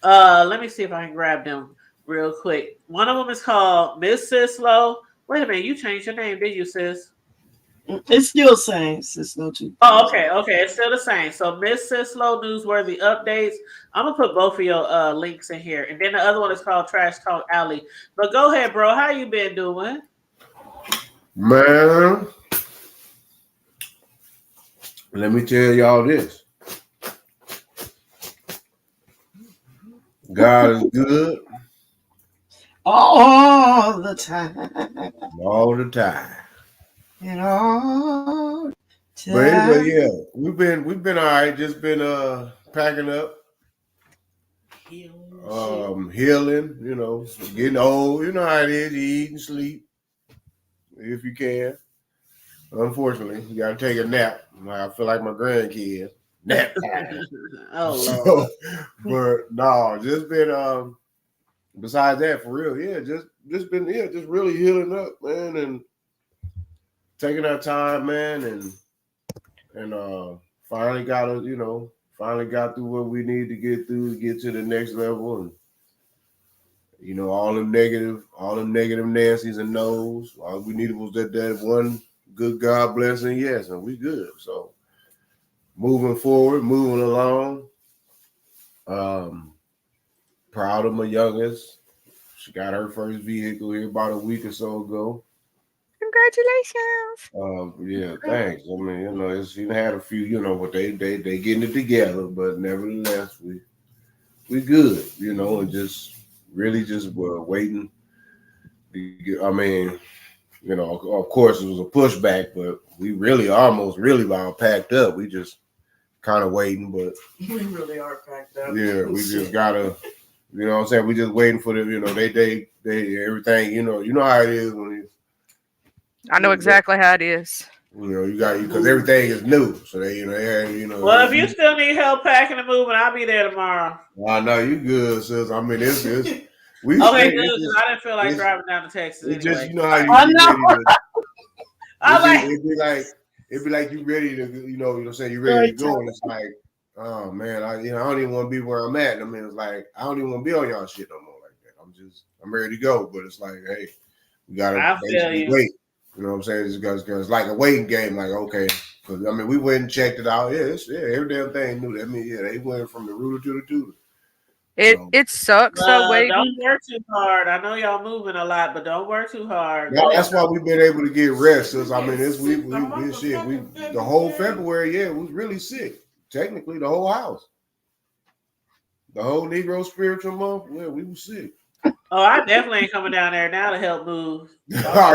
Speaker 2: Let me see if I can grab them real quick. One of them is called Miss Sislo. Wait a minute, you changed your name, did you, sis?
Speaker 3: It's still saying Cislo 2.
Speaker 2: Oh, okay, it's still the same. So Miss Sislo Newsworthy Updates. I'm gonna put both of your links in here, and then the other one is called Trash Talk Alley. But go ahead, bro. How you been doing?
Speaker 12: Man, let me tell y'all this. God is good
Speaker 3: all the time.
Speaker 12: all the time.
Speaker 3: And all
Speaker 12: But anyway,
Speaker 3: time.
Speaker 12: yeah, we've been all right. Just been packing up, healing. You know, getting old. You know how it is. You eat and sleep if you can. Unfortunately, you gotta take a nap. I feel like my grandkid. Nap time.
Speaker 2: Oh
Speaker 12: So,
Speaker 2: Lord.
Speaker 12: but no, just been besides that, for real, yeah, just been just really healing up, man, and taking our time, man, and finally got through what we need to get through to get to the next level, and all them negative Nancy's and no's. All we needed was that one good God blessing, yes, and we good. So moving forward, moving along. Proud of my youngest. She got her first vehicle here about a week or so ago.
Speaker 4: Congratulations.
Speaker 12: Yeah, thanks. I mean, she had a few, but they getting it together, but nevertheless, we good, and just really just waiting. I mean, of course it was a pushback, but we really about packed up. We just kind of waiting, but
Speaker 3: We really are packed up.
Speaker 12: yeah, we just gotta. You know what I'm saying? We just waiting for them, they everything, you know how it is when
Speaker 4: I know exactly how it is.
Speaker 12: You know, you got because everything is new. So they,
Speaker 2: Well, if you still need help packing and moving, I'll be there tomorrow.
Speaker 12: I know you good, sis. I mean, it's we.
Speaker 2: Okay, good. I didn't feel like driving down to Texas
Speaker 12: It's
Speaker 2: anyway.
Speaker 12: just you know how you get ready to. It'd be like you ready to, you know what I'm saying, you ready to go, and it's like, oh man, I don't even want to be where I'm at. I mean, it's like I don't even want to be on y'all shit no more like that. I'm ready to go, but it's like, hey, we gotta basically wait. You know what I'm saying? It's like a waiting game. Like, okay, because I mean, we went and checked it out. Yeah, every damn thing new. I mean, yeah, they went from the rooter to the tutor.
Speaker 4: It sucks.
Speaker 2: Don't work too hard. I know y'all moving a lot, but don't work too hard.
Speaker 12: No, that's why we've been able to get rest. I mean, the whole February, we was really sick. Technically, the whole house, the whole Negro Spiritual Month, we were sick.
Speaker 2: Oh, I definitely ain't coming down there now to help move.
Speaker 12: Yeah,
Speaker 2: I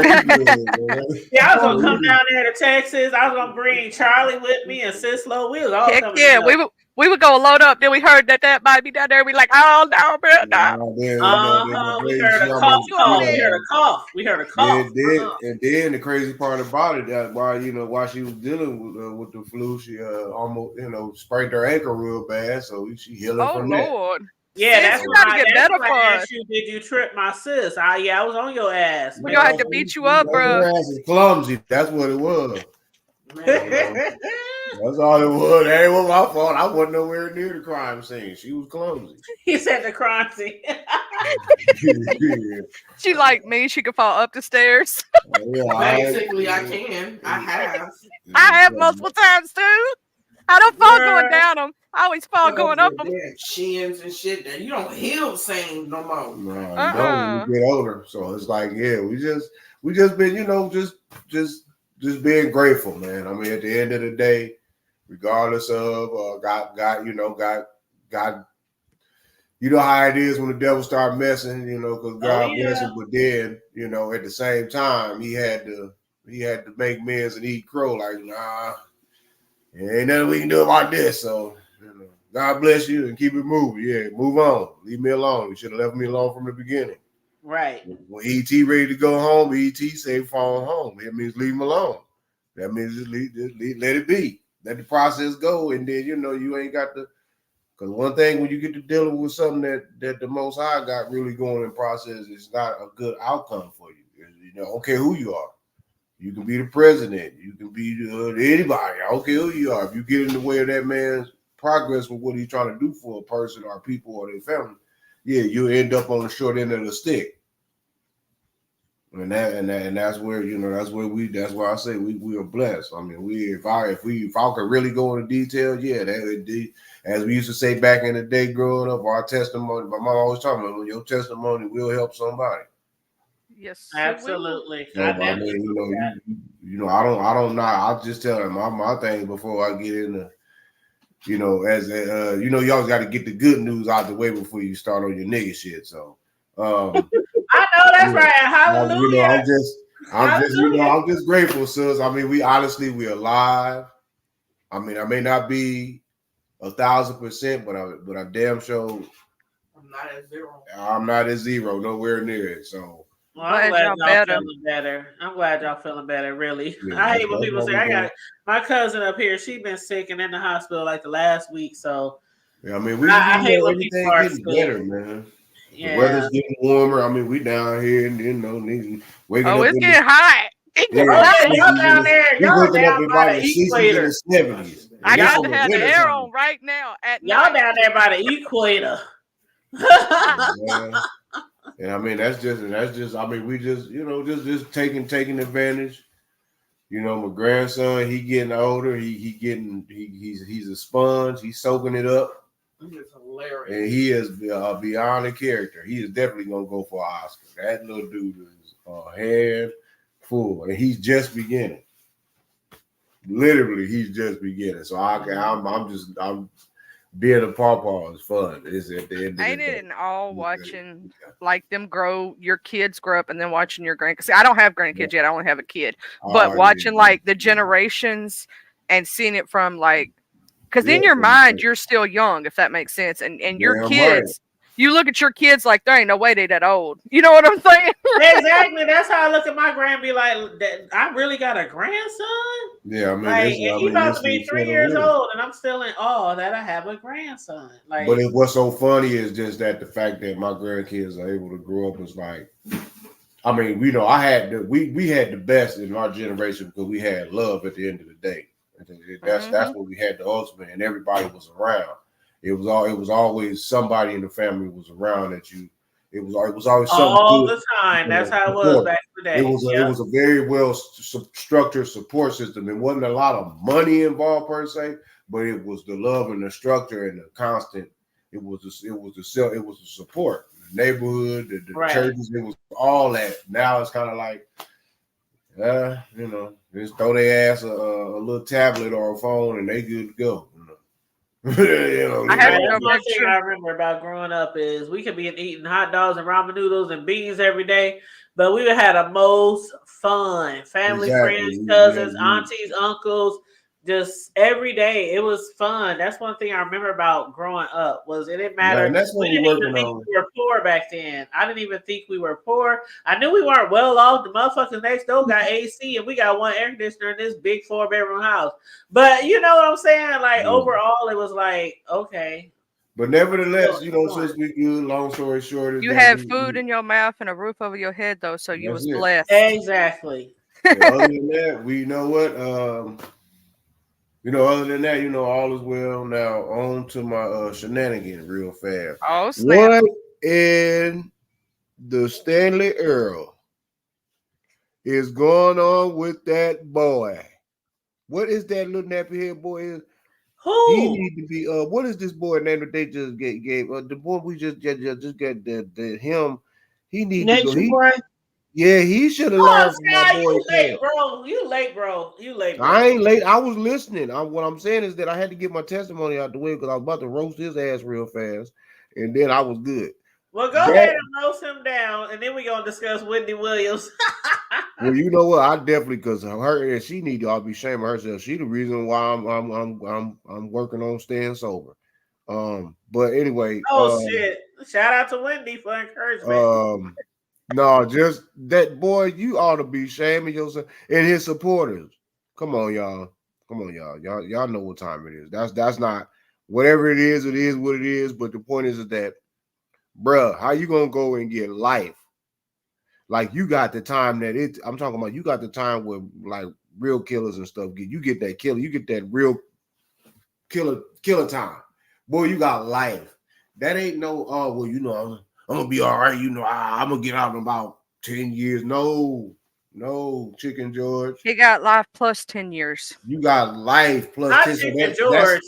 Speaker 2: was gonna come down there to Texas. I was gonna bring Charlie with me and Cislo. We was all coming.
Speaker 4: Yeah, we would go load up. Then we heard that might be down there. We like, oh no, bro, no.
Speaker 2: We heard a cough. We heard a cough.
Speaker 12: And then the crazy part about it, that while she was dealing with the flu, she almost sprained her ankle real bad. So she healing from that.
Speaker 4: Lord.
Speaker 2: Yeah, that's why I asked you, did you trip my sis? I was on your ass.
Speaker 4: We're gonna have to beat you up, bro.
Speaker 12: Your ass is clumsy. That's what it was. That's all it was. That ain't was my fault. I wasn't nowhere near the crime scene. She was clumsy.
Speaker 2: He said the crime scene.
Speaker 4: She like me. She could fall up the stairs.
Speaker 13: Basically, I can. I have.
Speaker 4: I have multiple times too. I don't fall going down them. I always fall going up them.
Speaker 13: Shins and shit that you don't heal the same no more.
Speaker 12: No, you don't when you get older. So it's like, we just been, just being grateful, man. I mean, at the end of the day, regardless of God, you know how it is when the devil start messing, because God bless him. But then, at the same time, he had to make men's and eat crow. Like, nah, ain't nothing we can do about this. So, God bless you and keep it moving. Yeah, move on. Leave me alone. You should have left me alone from the beginning.
Speaker 2: Right.
Speaker 12: When ET ready to go home, ET say phone home. It means leave him alone. That means just let it be. Let the process go, and then you ain't got to. Because one thing when you get to dealing with something that the Most High got really going in process, it's not a good outcome for you. I don't care who you are. You can be the president. You can be anybody. I don't care who you are. If you get in the way of that man's progress with what he's trying to do for a person or people or their family, you'll end up on the short end of the stick. And that's where that's why I say we are blessed. I mean, if I could really go into detail, as we used to say back in the day growing up, our testimony. My mom always told me, your testimony will help somebody.
Speaker 4: Yes,
Speaker 2: absolutely.
Speaker 12: So, I mean, I don't know. I'll just tell them my thing before I get into. You always got to get the good news out the way before you start on your nigga shit. So,
Speaker 2: I know that's right. Hallelujah.
Speaker 12: I'm just grateful, sis. I mean, we alive. I mean, I may not be 1,000%, but I damn sure
Speaker 13: I'm not at zero.
Speaker 12: I'm not at zero, nowhere near it. So.
Speaker 2: Well, I'm glad y'all feeling better. I'm glad y'all feeling better, really.
Speaker 12: Yeah,
Speaker 2: I hate when people say, I got my cousin up here. She been sick and in the hospital like the last week. So,
Speaker 12: I mean, I hate when people are getting better, man. Yeah. The weather's getting warmer. I mean, we down here and, niggas waking up.
Speaker 4: Oh, it's getting hot.
Speaker 2: Y'all down there. Y'all down by the equator.
Speaker 4: I got to have the air on right now at night.
Speaker 2: Y'all down there by the equator.
Speaker 12: And I mean, that's just. I mean, we just, just taking advantage. My grandson, he getting older. He's a sponge. He's soaking it up.
Speaker 13: He is hilarious.
Speaker 12: And he is beyond a character. He is definitely gonna go for an Oscar. That little dude is hand full, and he's just beginning. Literally, he's just beginning. So I'm being a pawpaw is fun. It's at the end of the day.
Speaker 4: Ain't it all watching like them grow, your kids grow up, and then watching your grandkids? See, I don't have grandkids yet. I only have a kid. But watching like the generations and seeing it from like, because in your mind you're still young, if that makes sense, and your kids You look at your kids like there ain't no way they that old. You know what I'm saying?
Speaker 2: Exactly. That's how I look at my grand and be like, I really got a grandson?
Speaker 12: Yeah, I mean,
Speaker 2: Like,
Speaker 12: this.
Speaker 2: and
Speaker 12: I
Speaker 2: he
Speaker 12: mean,
Speaker 2: about
Speaker 12: this
Speaker 2: to be
Speaker 12: is for
Speaker 2: 3
Speaker 12: the
Speaker 2: years
Speaker 12: real.
Speaker 2: old, and I'm still in awe that I have a grandson.
Speaker 12: But
Speaker 2: Like,
Speaker 12: what's so funny is just that the fact that my grandkids are able to grow up is like, I mean, I had we had the best in our generation because we had love at the end of the day. That's what we had the ultimate, and everybody was around. It was always somebody in the family was around that you. It was always something
Speaker 2: all
Speaker 12: good.
Speaker 2: the time. That's how it was back in the day.
Speaker 12: It was a very well structured support system. It wasn't a lot of money involved per se, but it was the love and the structure and the constant. It was the support, the neighborhood, the churches. It was all that. Now it's kind of like, just throw their ass a little tablet or a phone and they good to go.
Speaker 4: I had to go
Speaker 2: That's one
Speaker 4: make
Speaker 2: thing
Speaker 4: sure.
Speaker 2: I remember about growing up is we could be eating hot dogs and ramen noodles and beans every day, but we would have the most fun. Family, friends, cousins, aunties, uncles, just every day. It was fun. That's one thing I remember about growing up was it didn't matter.
Speaker 12: And that's what
Speaker 2: We
Speaker 12: we're
Speaker 2: didn't even
Speaker 12: working
Speaker 2: think
Speaker 12: on.
Speaker 2: we were poor back then. I didn't even think we were poor. I knew we weren't well off. The motherfuckers next door got AC and we got one air conditioner in this big 4-bedroom house. But you know what I'm saying? Like overall, it was like, okay.
Speaker 12: But nevertheless, since we good, long story short, is
Speaker 4: You
Speaker 12: that
Speaker 4: had food in your mouth and a roof over your head, though, so you was blessed.
Speaker 2: Exactly.
Speaker 12: So other than that, we know what. Other than that, all is well. Now on to my shenanigans real fast.
Speaker 4: Oh, snap.
Speaker 12: What in the Stanley Earl is going on with that boy? What is that little nappy head boy is?
Speaker 2: Who?
Speaker 12: He need to be what is this boy name that they just gave the boy we just got the him. He need to go. Yeah, he should have learned from my boy.
Speaker 2: You late, bro. You late, bro.
Speaker 12: I ain't late. I was listening. What I'm saying is that I had to get my testimony out the way because I was about to roast his ass real fast, and then I was good.
Speaker 2: Well, go ahead and roast him down, and then we're gonna discuss Whitney Williams.
Speaker 12: Well, you know what? I definitely because her she need to all be shaming herself. She the reason why I'm working on staying sober. But anyway.
Speaker 2: Shit! Shout out to Wendy for encouragement.
Speaker 12: No, just that boy. You ought to be shaming yourself and his supporters. Come on, y'all. Y'all know what time it is. That's not whatever it is. It is what it is. But the point is that, bruh, how you gonna go and get life? Like you got the time that I'm talking about. You got the time where like real killers and stuff get. You get that killer. You get that real killer time. Boy, you got life. That ain't no. Oh well, I'm gonna be all right. I'm gonna get out in about 10 years. No, Chicken George.
Speaker 4: He got life plus 10 years.
Speaker 12: You got life plus
Speaker 2: Not
Speaker 12: 10.
Speaker 2: Chicken George.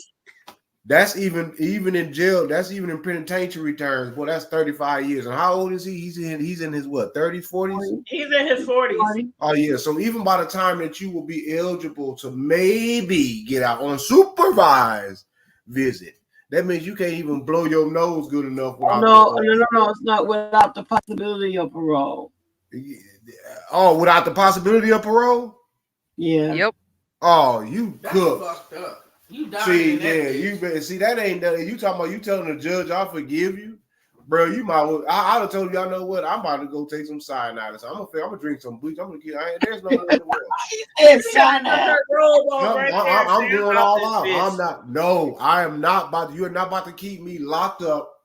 Speaker 12: That's even in jail. That's even in penitentiary terms. Boy, that's 35 years. And how old is he? He's in his what? 30s, 40s?
Speaker 2: He's in his 40s.
Speaker 12: Oh yeah. So even by the time that you will be eligible to maybe get out on supervised visit, that means you can't even blow your nose good enough.
Speaker 3: No. It's not without the possibility of parole.
Speaker 12: Oh, without the possibility of parole?
Speaker 3: Yeah.
Speaker 4: Yep.
Speaker 12: Oh, you cooked.
Speaker 13: Fucked up. You died.
Speaker 12: See, yeah, you better see that ain't nothing. You talking about you telling the judge I forgive you, bro? You might. I'd have told you. I know what. I'm about to go take some cyanide. So I'm gonna drink some bleach. I'm gonna get. There's no way in the world.
Speaker 3: It's cyanide.
Speaker 12: I'm going all out. I'm not. No, I am not about. You are not about to keep me locked up.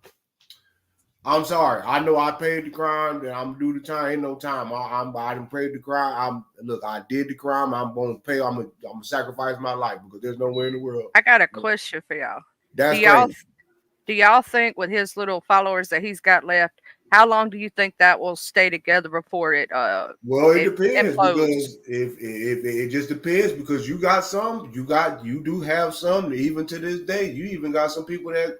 Speaker 12: I'm sorry. I know I paid the crime. That I'm due the time. Ain't no time. I didn't pay the crime. I did the crime. I'm gonna pay. I'm gonna sacrifice my life because there's nowhere in the world.
Speaker 4: I got a question for y'all.
Speaker 12: That's
Speaker 4: do y'all think with his little followers that he's got left, how long do you think that will stay together before it?
Speaker 12: Well, it depends
Speaker 4: implodes?
Speaker 12: Because if it just depends because you got some, you do have some even to this day. You even got some people that.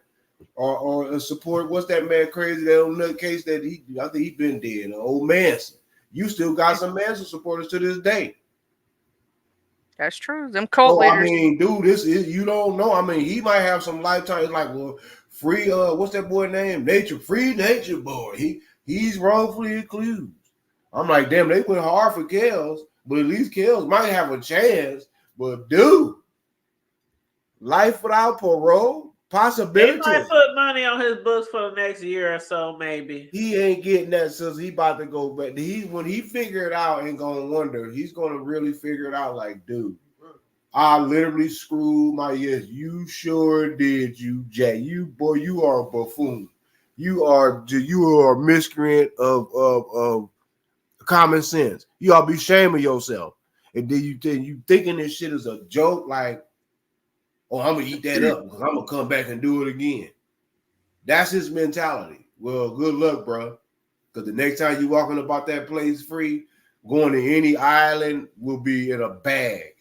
Speaker 12: Or support what's that man crazy that on the case that I think he been dead, old Manson. You still got some Manson supporters to this day.
Speaker 4: That's true. Them cult leaders.
Speaker 12: I mean, dude, this is you don't know. I mean, he might have some lifetime. It's like, well, free. What's that boy name? Free Nature Boy. He's wrongfully accused. I'm like, damn, they went hard for Kells, but at least Kells might have a chance. But dude, life without parole. Possibility.
Speaker 2: They might put money on his books for the next year or so, maybe.
Speaker 12: He ain't getting that since he about to go. But when he figure it out and gonna wonder, he's gonna really figure it out. Like, dude, I literally screwed my ears. You sure did, you Jack. You boy, you are a buffoon. You are a miscreant of common sense. You ought to be ashamed of yourself. And then you thinking this shit is a joke, like, oh, I'm gonna eat that up because I'm gonna come back and do it again. That's his mentality. Well, good luck, bro. Because the next time you walking about that place free, going to any island will be in a bag.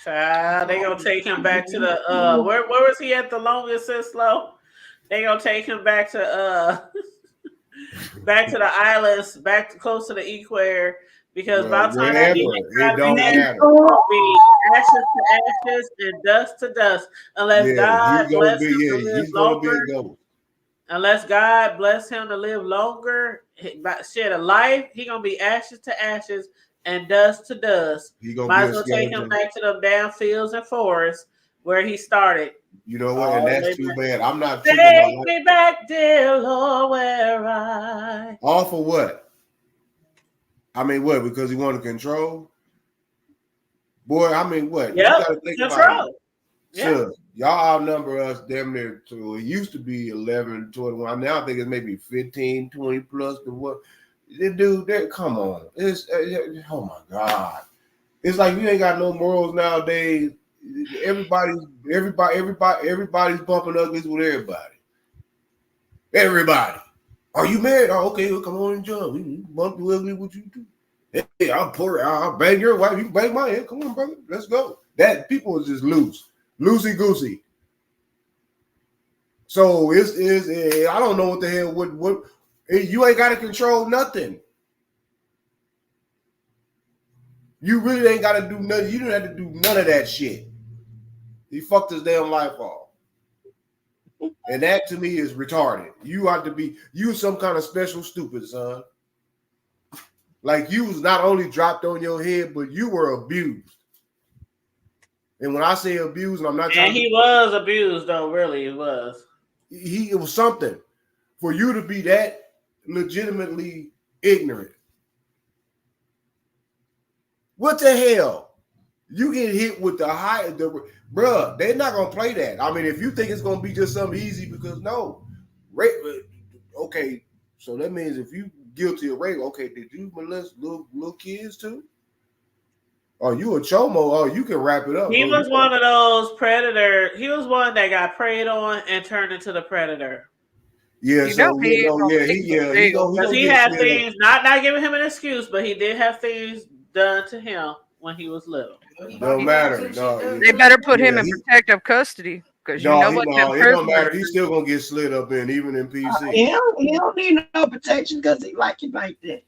Speaker 2: Child, they gonna take him back to the where was he at the longest, Cislo? They gonna take him back to back to the islands, close to the equator, because by the time that
Speaker 12: it don't matter.
Speaker 2: Be ashes to ashes and dust to dust, unless God bless him to live longer. Unless God bless him to live longer, shed a life, he gonna be ashes to ashes and dust to dust. Might as well take him back to them damn fields and forests where he started.
Speaker 12: You know what? And that's too bad. I'm not
Speaker 2: take me back, dear Lord, where I.
Speaker 12: All for what? I mean, what? Because he wanted control? Boy, I mean, what?
Speaker 2: Yep,
Speaker 12: you gotta think
Speaker 2: control.
Speaker 12: About it. Yeah. Sure, y'all outnumber us damn near to it used to be 11, 21. Now I think it's maybe 15, 20 plus to what. Dude, come on. It's oh my God. It's like you ain't got no morals nowadays. Everybody's bumping uglies with everybody. Everybody. Are you married? Oh, okay, well, come on and jump. We bump you ugly with you too. Hey, I'll bang your wife. You bang my head. Come on, brother. Let's go. That people is just loosey goosey. So it's I don't know what the hell what you ain't got to control nothing. You really ain't got to do nothing. You don't have to do none of that shit. He fucked his damn life off. And that to me is retarded. You ought to be some kind of special stupid, son. Like you was not only dropped on your head, but you were abused. And when I say abused, I'm not trying
Speaker 2: he was abused, though, really, it was.
Speaker 12: It was something for you to be that legitimately ignorant. What the hell? You get hit with bruh, they're not gonna play that. I mean, if you think it's gonna be just something easy, because no, rape. Okay, so that means if you guilty of rape, okay, did you molest little kids too? Or you a chomo? Oh, you can wrap it up.
Speaker 2: He was one of those predators. He was one that got preyed on and turned into the predator.
Speaker 12: Yeah, he
Speaker 2: had things. Not giving him an excuse, but he did have things done to him when he was little.
Speaker 12: Don't matter. No,
Speaker 4: they better put him in protective custody because it
Speaker 12: don't matter. He's still gonna get slid up in, even in PC.
Speaker 3: He don't need no protection because he like it like that.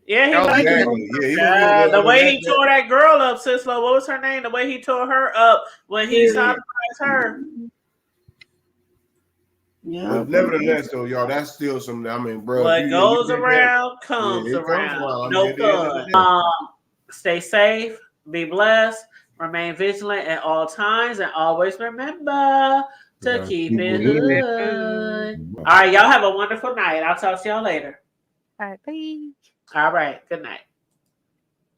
Speaker 2: Yeah, he liked it. The way he tore that girl up, Cislo, what was her name? The way he tore her up when he sodomized her.
Speaker 12: Yeah, but nevertheless, though, y'all, that's still some. I mean, bro,
Speaker 2: what goes around comes around. No fun. Stay safe, be blessed, remain vigilant at all times, and always remember to keep it hood. All right, y'all have a wonderful night. I'll talk to y'all later.
Speaker 4: All right, bye.
Speaker 2: All right, good night.